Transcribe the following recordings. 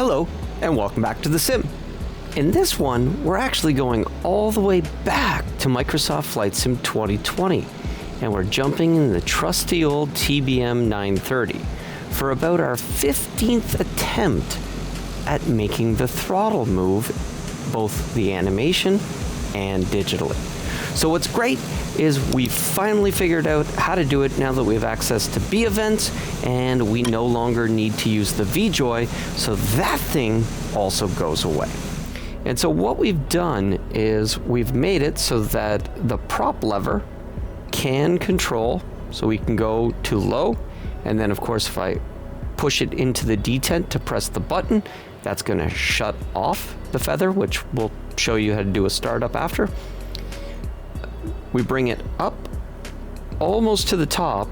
Hello, and welcome back to the sim. In this one, we're actually going all the way back to Microsoft Flight Sim 2020, and we're jumping in the trusty old TBM 930 for about our 15th attempt at making the throttle move, both the animation and digitally. So what's great is we finally figured out how to do it now that we have access to B events, and we no longer need to use the vJoy, so that thing also goes away. And so what we've done is we've made it so that the prop lever can control, so we can go to low, and then of course if I push it into the detent to press the button, that's going to shut off the feather, which we'll show you how to do a startup after. We bring it up almost to the top,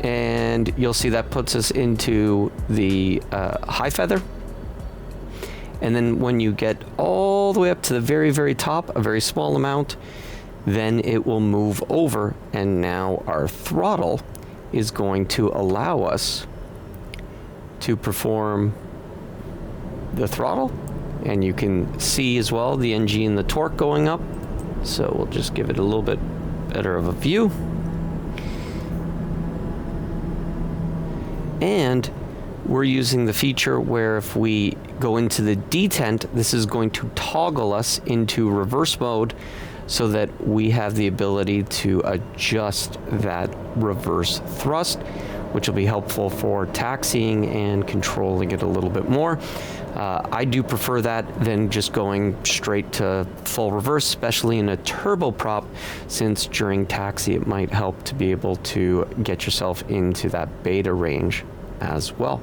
and you'll see that puts us into the high feather. And then when you get all the way up to the very, very top, a very small amount, then it will move over, and now our throttle is going to allow us to perform the throttle. And you can see as well the NG and the torque going up. So we'll just give it a little bit better of a view. And we're using the feature where if we go into the detent, this is going to toggle us into reverse mode so that we have the ability to adjust that reverse thrust, which will be helpful for taxiing and controlling it a little bit more. I do prefer that than just going straight to full reverse, especially in a turboprop, since during taxi it might help to be able to get yourself into that beta range as well.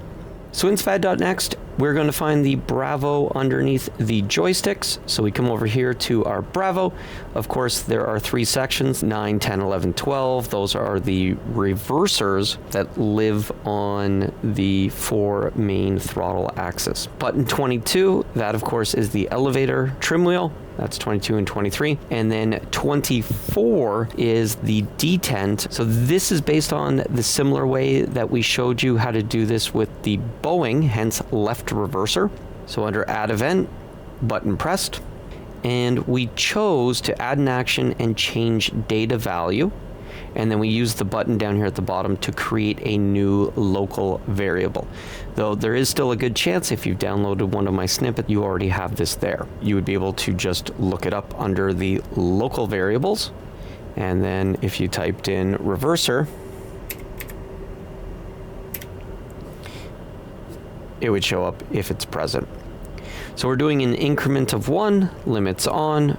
So in SPAD.next, we're going to find the Bravo underneath the joysticks. So we come over here to our Bravo. Of course, there are 3 sections, 9, 10, 11, 12. Those are the reversers that live on the 4 main throttle axis. Button 22, that of course is the elevator trim wheel. That's 22 and 23. And then 24 is the detent. So this is based on the similar way that we showed you how to do this with the Boeing, hence left reverser. So under add event, button pressed. And we chose to add an action and change data value. And then we use the button down here at the bottom to create a new local variable. Though there is still a good chance if you've downloaded one of my snippets, you already have this there. You would be able to just look it up under the local variables. And then if you typed in reverser, it would show up if it's present. So we're doing an increment of 1, limits on,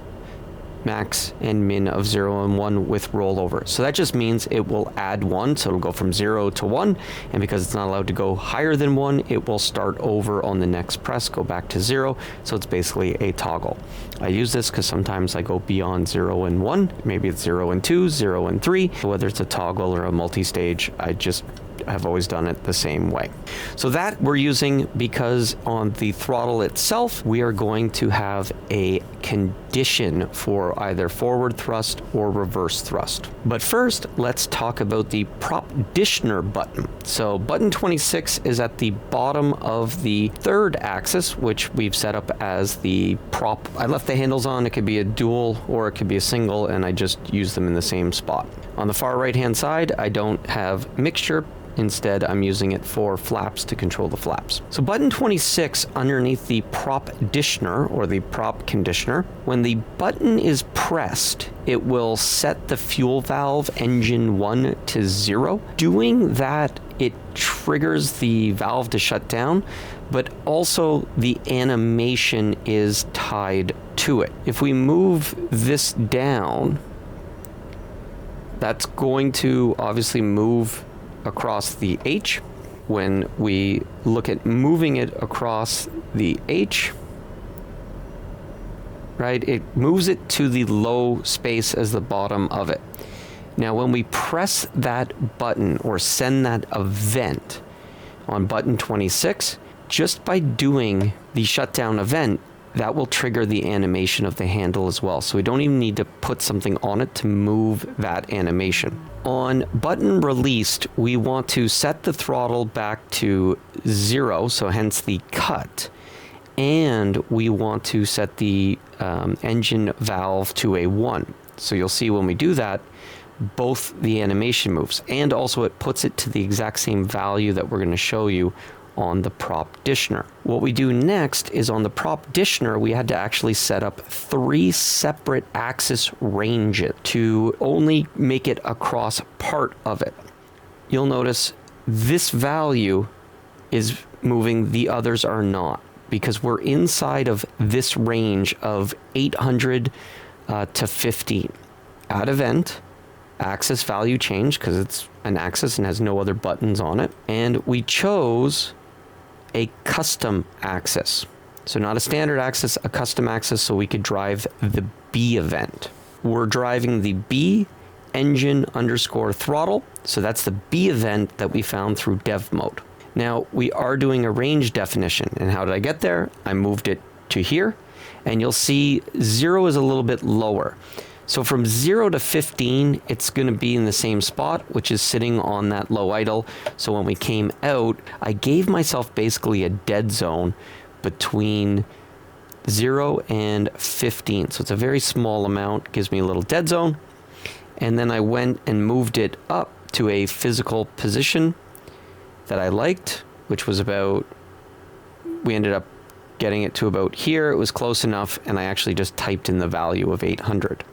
max and min of 0 and 1 with rollover. So that just means it will add 1, so it'll go from 0 to 1, and because it's not allowed to go higher than 1, it will start over on the next press, go back to 0, so it's basically a toggle. I use this because sometimes I go beyond 0 and 1, maybe it's 0 and 2, 0 and 3, whether it's a toggle or a multi-stage, I've always done it the same way. So that we're using because on the throttle itself, we are going to have a condition for either forward thrust or reverse thrust. But first, let's talk about the PropDitioner button. So button 26 is at the bottom of the 3rd axis, which we've set up as the prop. I left the handles on. It could be a dual or it could be a single, and I just use them in the same spot. On the far right-hand side, I don't have mixture. Instead, I'm using it for flaps to control the flaps. So button 26 underneath the PropDitioner or the prop conditioner, when the button is pressed, it will set the fuel valve engine 1 to 0. Doing that, it triggers the valve to shut down, but also the animation is tied to it. If we move this down, that's going to obviously move across the H. When we look at moving it across the H, right, it moves it to the low space as the bottom of it. Now when we press that button or send that event on button 26, just by doing the shutdown event, that will trigger the animation of the handle as well. So we don't even need to put something on it to move that animation. On button released, we want to set the throttle back to 0, so hence the cut. and we want to set the engine valve to a 1. So you'll see when we do that, both the animation moves, and also it puts it to the exact same value that we're going to show you on the PropDitioner. What we do next is on the PropDitioner, we had to actually set up 3 separate axis ranges to only make it across part of it. You'll notice this value is moving, the others are not, because we're inside of this range of 800 to 15. Add event, axis value change, because it's an axis and has no other buttons on it. And we chose a custom axis. So not a standard axis, a custom axis, so we could drive the B event. We're driving the B engine underscore throttle. So that's the B event that we found through dev mode. Now we are doing a range definition. And how did I get there? I moved it to here, and you'll see 0 is a little bit lower. So from 0 to 15, it's going to be in the same spot, which is sitting on that low idle. So when we came out, I gave myself basically a dead zone between 0 and 15. So it's a very small amount, gives me a little dead zone. And then I went and moved it up to a physical position that I liked, which was about, we ended up getting it to about here. It was close enough, and I actually just typed in the value of 800.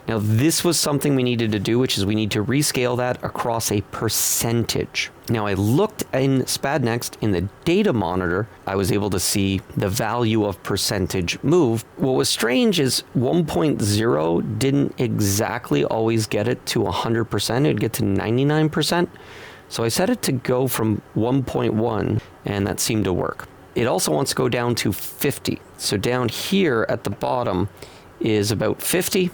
Now this was something we needed to do, which is we need to rescale that across a percentage. Now I looked in SPAD.neXt in the data monitor, I was able to see the value of percentage move. What was strange is 1.0 didn't exactly always get it to 100%, it'd get to 99%. So I set it to go from 1.1, and that seemed to work. It also wants to go down to 50. So down here at the bottom is about 50.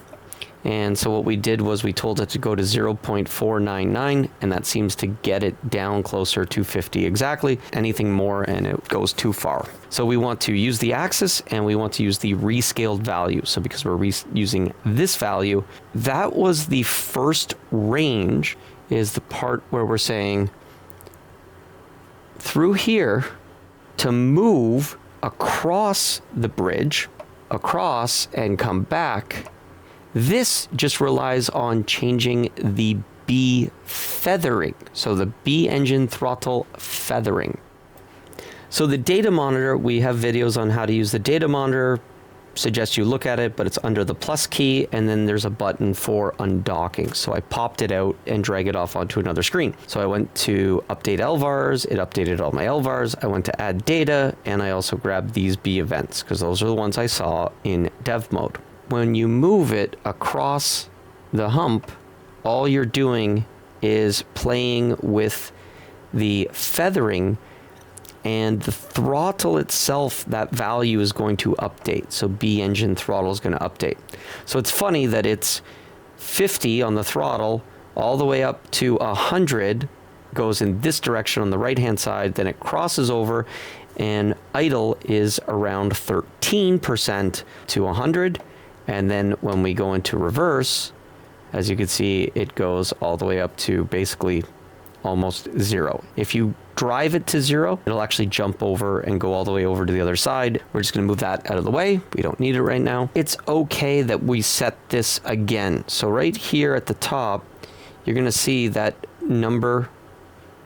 And so what we did was we told it to go to 0.499, and that seems to get it down closer to 50 exactly. Anything more and it goes too far. So we want to use the axis, and we want to use the rescaled value. So because we're using this value, that was the first range, is the part where we're saying through here to move across the bridge, across and come back. This just relies on changing the B feathering. So the B engine throttle feathering. So the data monitor, we have videos on how to use the data monitor. Suggest you look at it, but it's under the plus key, and then there's a button for undocking. So I popped it out and drag it off onto another screen. So I went to update LVARs, it updated all my LVARs. I went to add data, and I also grabbed these B events, because those are the ones I saw in dev mode. When you move it across the hump, all you're doing is playing with the feathering, and the throttle itself, that value is going to update. So B engine throttle is going to update. So it's funny that it's 50 on the throttle all the way up to 100, goes in this direction on the right hand side, then it crosses over, and idle is around 13% to 100. And then when we go into reverse, as you can see, it goes all the way up to basically almost 0. If you drive it to 0, it'll actually jump over and go all the way over to the other side. We're just going to move that out of the way. We don't need it right now. It's okay that we set this again. So right here at the top, you're going to see that number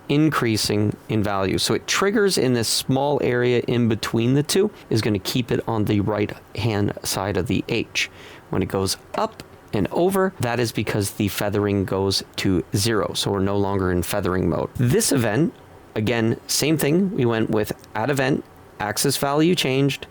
increasing in value. So it triggers in this small area in between the two, is going to keep it on the right hand side of the H. When it goes up and over, that is because the feathering goes to 0. So we're no longer in feathering mode. This event, again, same thing. We went with add event, axis value changed,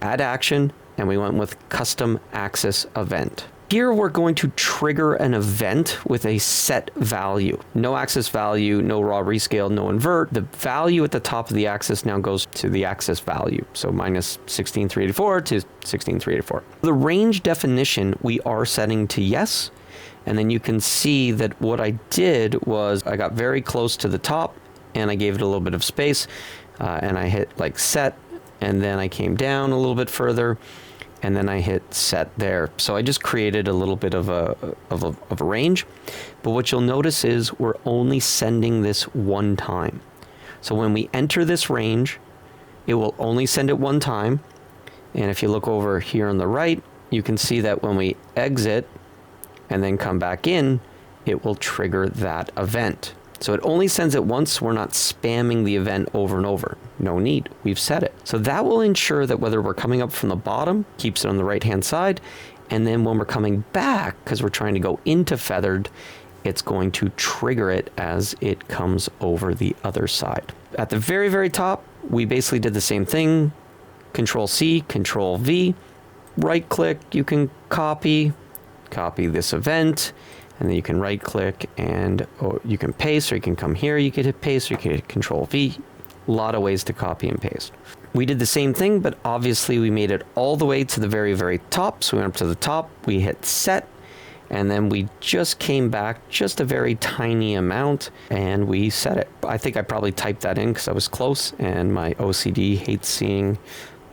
add action, and we went with custom axis event. Here we're going to trigger an event with a set value. No axis value, no raw rescale, no invert. The value at the top of the axis now goes to the axis value. So minus 16,384 to 16,384. The range definition we are setting to yes. And then you can see that what I did was I got very close to the top and I gave it a little bit of space and I hit like set, and then I came down a little bit further, and then I hit set there. So I just created a little bit of a range. But what you'll notice is we're only sending this one time. So when we enter this range, it will only send it one time. And if you look over here on the right, you can see that when we exit and then come back in, it will trigger that event. So it only sends it once. We're not spamming the event over and over. No need. We've set it. So that will ensure that whether we're coming up from the bottom, keeps it on the right-hand side. And then when we're coming back, because we're trying to go into feathered, it's going to trigger it as it comes over the other side. At the very, very top, we basically did the same thing. Control C, Control V, right click, you can copy this event, and then you can right click and or you can paste, or you can come here, you can hit paste, or you can hit Control V. A lot of ways to copy and paste. We did the same thing, but obviously we made it all the way to the very, very top. So we went up to the top, we hit set, and then we just came back just a very tiny amount and we set it. I think I probably typed that in because I was close and my OCD hates seeing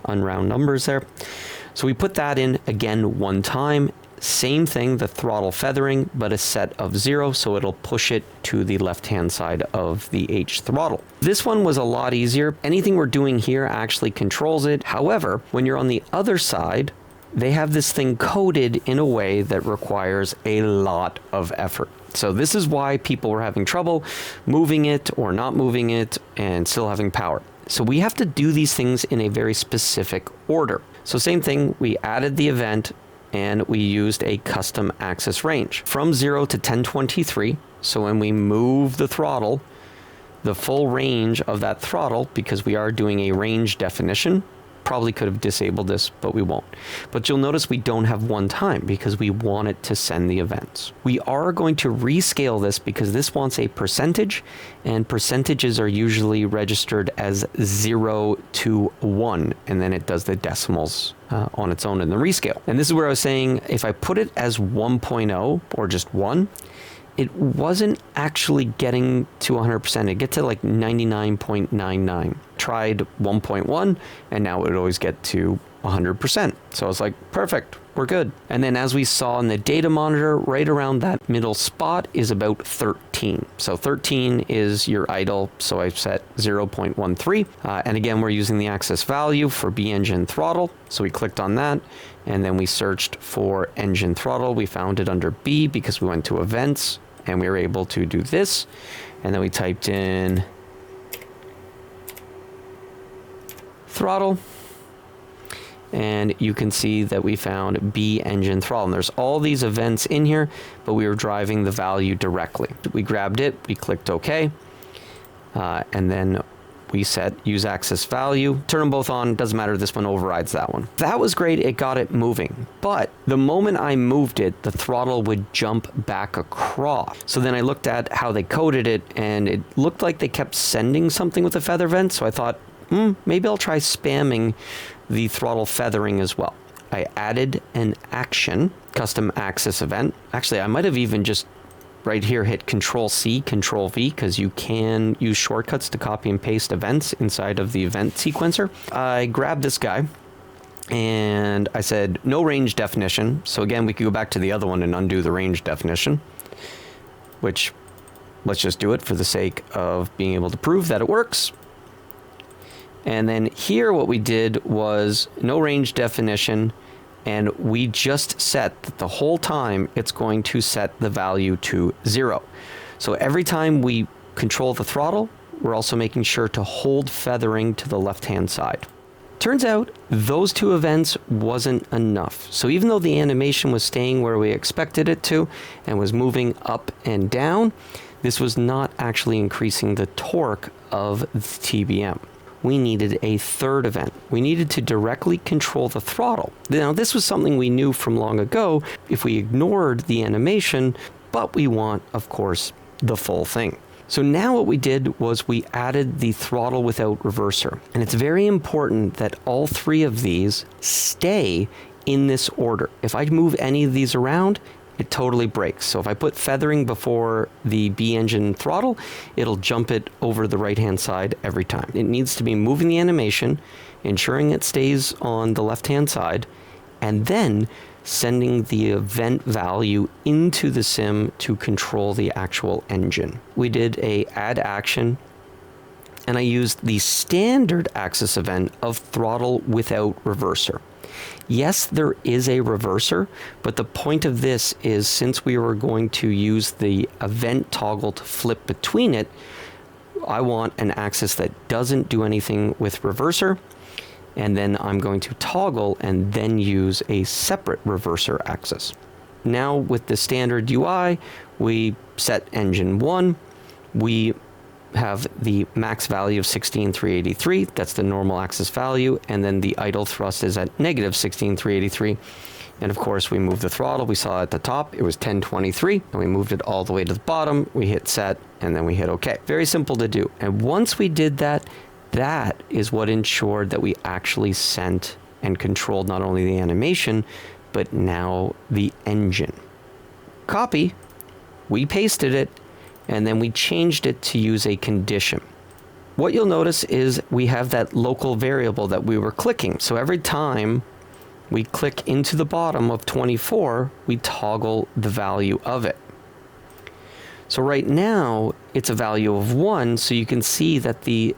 unround numbers there. So we put that in again one time. Same thing, the throttle feathering, but a set of 0, so it'll push it to the left-hand side of the H throttle. This one was a lot easier. Anything we're doing here actually controls it. However, when you're on the other side, they have this thing coded in a way that requires a lot of effort. So this is why people were having trouble moving it or not moving it and still having power. So we have to do these things in a very specific order. So same thing, we added the event and we used a custom access range from 0 to 1023. So when we move the throttle, the full range of that throttle, because we are doing a range definition, probably could have disabled this, but we won't. But you'll notice we don't have one time because we want it to send the events. We are going to rescale this because this wants a percentage, and percentages are usually registered as 0 to 1, and then it does the decimals on its own in the rescale. And this is where I was saying, if I put it as 1.0 or just 1, it wasn't actually getting to 100%. It get to like 99.99. Tried 1.1, and now it would always get to 100%. So I was like, perfect, we're good. And then as we saw in the data monitor, right around that middle spot is about 13. So 13 is your idle, so I've set 0.13. And again, we're using the access value for B engine throttle. So we clicked on that, and then we searched for engine throttle. We found it under B because we went to events, and we were able to do this. And then we typed in throttle, and you can see that we found B engine throttle. And there's all these events in here, but we were driving the value directly. We grabbed it, we clicked OK, and then we set use access value, turn them both on, doesn't matter, this one overrides that one. That was great, it got it moving. But the moment I moved it, the throttle would jump back across. So then I looked at how they coded it, and it looked like they kept sending something with the feather vent. So I thought, maybe I'll try spamming the throttle feathering as well. I added an action, custom access event. Actually, I might have even just right here hit Control C, Control V, because you can use shortcuts to copy and paste events inside of the event sequencer. I grabbed this guy and I said no range definition. So again, we could go back to the other one and undo the range definition, which let's just do it for the sake of being able to prove that it works. And then here what we did was no range definition, and we just set that the whole time it's going to set the value to 0. So every time we control the throttle, we're also making sure to hold feathering to the left-hand side. Turns out those two events wasn't enough. So even though the animation was staying where we expected it to and was moving up and down, this was not actually increasing the torque of the TBM. We needed a third event. We needed to directly control the throttle. Now, this was something we knew from long ago if we ignored the animation, but we want, of course, the full thing. So now what we did was we added the throttle without reverser. And it's very important that all three of these stay in this order. If I move any of these around, it totally breaks. So if I put feathering before the B engine throttle, it'll jump it over the right-hand side every time. It needs to be moving the animation, ensuring it stays on the left-hand side, and then sending the event value into the sim to control the actual engine. We did a add action and I used the standard axis event of throttle without reverser. Yes, there is a reverser, but the point of this is, since we were going to use the event toggle to flip between it, I want an axis that doesn't do anything with reverser, and then I'm going to toggle and then use a separate reverser axis. Now with the standard UI, we set engine 1, we have the max value of 16,383, that's the normal axis value, and then the idle thrust is at negative 16,383. And of course we move the throttle, we saw at the top it was 1023, and we moved it all the way to the bottom, we hit set, and then we hit OK. Very simple to do. And once we did that, that is what ensured that we actually sent and controlled not only the animation, but now the engine. Copy, we pasted it, and then we changed it to use a condition. What you'll notice is we have that local variable that we were clicking. So every time we click into the bottom of 24, we toggle the value of it. So right now it's a value of 1, so you can see that the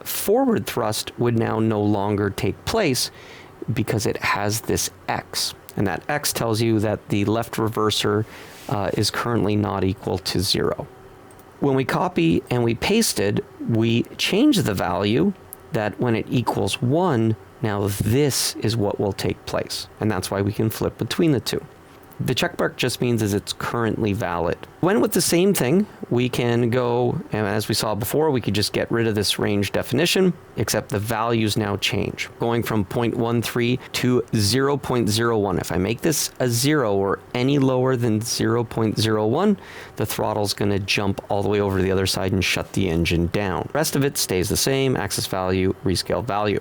forward thrust would now no longer take place because it has this X. And that X tells you that the left reverser is currently not equal to 0. When we copy and we pasted, we change the value that when it equals 1, now this is what will take place. And that's why we can flip between the two. The check mark just means is it's currently valid. When with the same thing, we can go, and as we saw before, we could just get rid of this range definition, except the values now change. Going from 0.13 to 0.01. If I make this a 0 or any lower than 0.01, the throttle's gonna jump all the way over to the other side and shut the engine down. The rest of it stays the same, axis value, rescale value.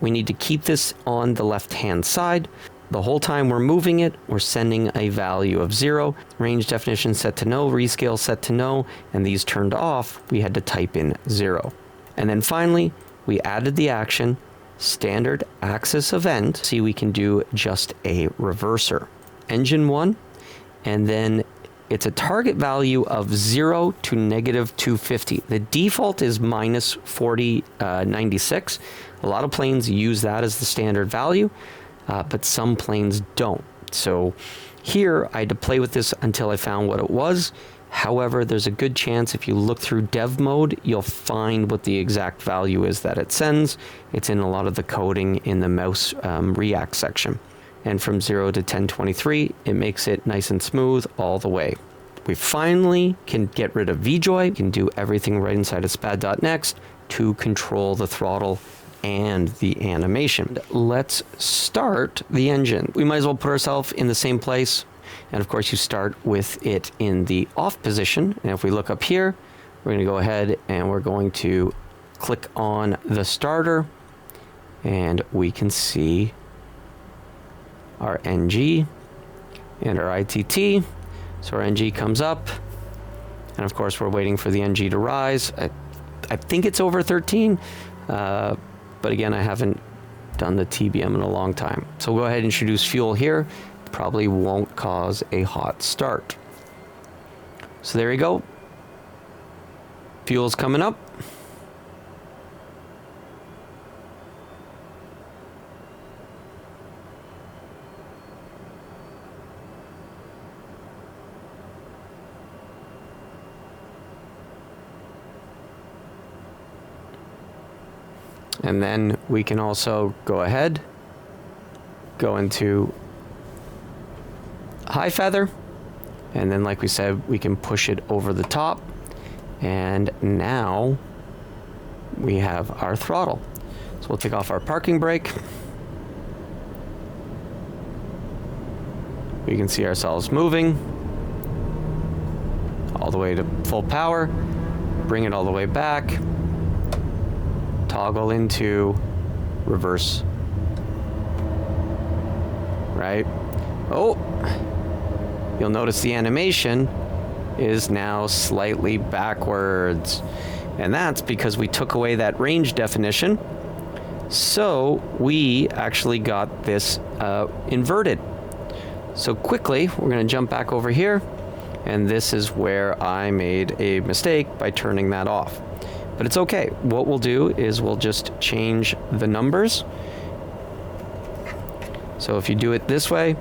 We need to keep this on the left-hand side. The whole time we're moving it, we're sending a value of 0, range definition set to no, rescale set to no, and these turned off, we had to type in 0. And then finally, we added the action, standard axis event. See, we can do just a reverser. Engine 1, and then it's a target value of 0 to negative 250. The default is minus 4096. A lot of planes use that as the standard value. But some planes don't. So here I had to play with this until I found what it was. However, there's a good chance if you look through dev mode, you'll find what the exact value is that it sends. It's in a lot of the coding in the mouse React section. And from 0 to 1023, it makes it nice and smooth all the way. We finally can get rid of vJoy, can do everything right inside of SPAD.neXt to control the throttle and the animation. Let's start the engine. We might as well put ourselves in the same place. And of course you start with it in the off position. And if we look up here, we're gonna go ahead and we're going to click on the starter and we can see our NG and our ITT. So our NG comes up and of course we're waiting for the NG to rise. I think it's over 13. But again, I haven't done the TBM in a long time. So we'll go ahead and introduce fuel here. Probably won't cause a hot start. So there you go. Fuel's coming up. And then we can also go ahead, go into high feather, and then like we said, we can push it over the top, and now we have our throttle. So we'll take off our parking brake. We can see ourselves moving all the way to full power, bring it all the way back, toggle into reverse, right? Oh, you'll notice the animation is now slightly backwards. And that's because we took away that range definition. So we actually got this inverted. So quickly, we're gonna jump back over here. And this is where I made a mistake by turning that off. But it's okay. What we'll do is we'll just change the numbers. So if you do it this way,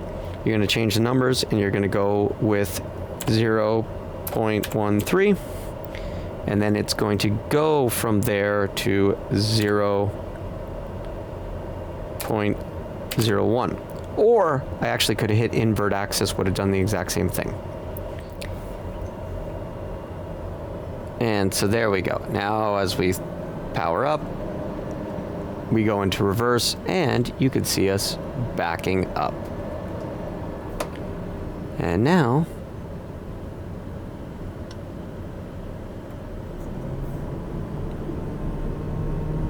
you're going to change the numbers and you're going to go with 0.13. And then it's going to go from there to 0.01. Or I actually could have hit invert axis, would have done the exact same thing. And so there we go. Now as we power up, we go into reverse and you can see us backing up. And now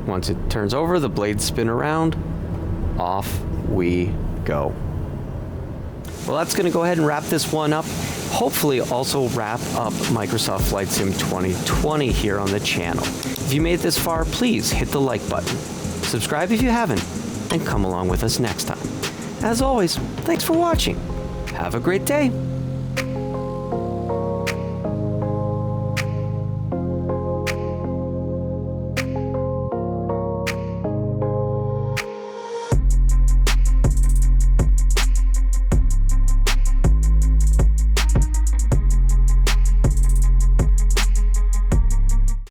once it turns over, the blades spin around, off we go. Well, that's going to go ahead and wrap this one up. Hopefully also wrap up Microsoft Flight Sim 2020 here on the channel. If you made it this far, please hit the like button. Subscribe if you haven't, and come along with us next time. As always, thanks for watching. Have a great day.